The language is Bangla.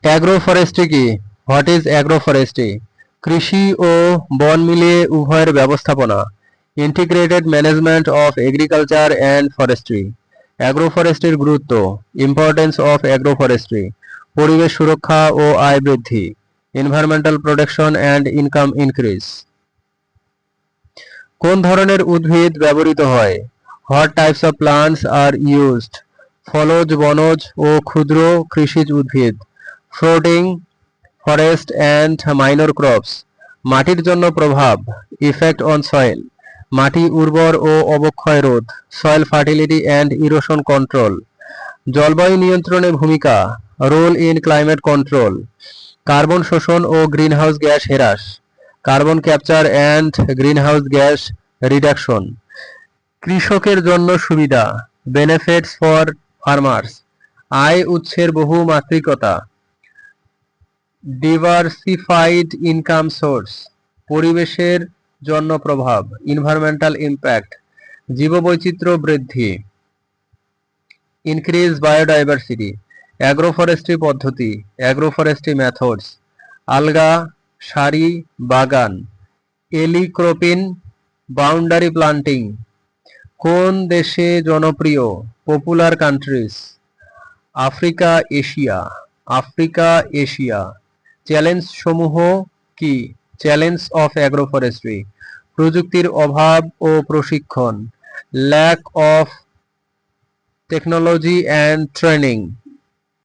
অ্যাগ্রোফরেস্ট্রি কি? What is agroforestry? কৃষি ও বন মিলিয়ে উভয়ের ব্যবস্থাপনা, integrated management of agriculture and forestry. অ্যাগ্রোফরেস্ট্রির গুরুত্ব, ইম্পর্টেন্স অফ অ্যাগ্রোফরেস্ট্রি, পরিবেশ সুরক্ষা ও আয় বৃদ্ধি, environmental protection and income increase. কোন ধরনের উদ্ভিদ ব্যবহৃত হয়? What types of plants are used? ফলজ, বনজ ও ক্ষুদ্র কৃষিজ উদ্ভিদ, fruiting, forest and minor crops. মাটির জন্য প্রভাব, ইফেক্ট অন সয়েল, মাটি উর্বর ও অবক্ষয় রোধ, soil fertility and erosion control. জলবায়ু নিয়ন্ত্রণে ভূমিকা, role in climate control, carbon শোষণ ও গ্রিনহাউস গ্যাস হ্রাস, carbon capture and greenhouse gas reduction. কৃষকের জন্য সুবিধা, বেনিফিটস ফর ফার্মার্স, আয় উৎসের বহুমাত্রিকতা, ডিভার্সিফাইড ইনকাম সোর্স, পরিবেশের জন্য প্রভাব, এনভায়রনমেন্টাল ইম্প্যাক্ট, জীববৈচিত্র্য বৃদ্ধি, ইনক্রিজ বায়োডাইভার্সিটি। অ্যাগ্রোফরেস্ট্রি পদ্ধতি, অ্যাগ্রোফরেস্ট্রি মেথডস, আলগা, সারি, বাগান, এলিক্রোপিন, বাউন্ডারি প্লান্টিং। কোন দেশে জনপ্রিয়? Popular countries, Africa, Asia. Africa, Asia. Challenge সমূহ কি? চ্যালেঞ্জ অফ অ্যাগ্রোফরেস্ট্রি, প্রযুক্তির অভাব ও প্রশিক্ষণ, lack of technology and training.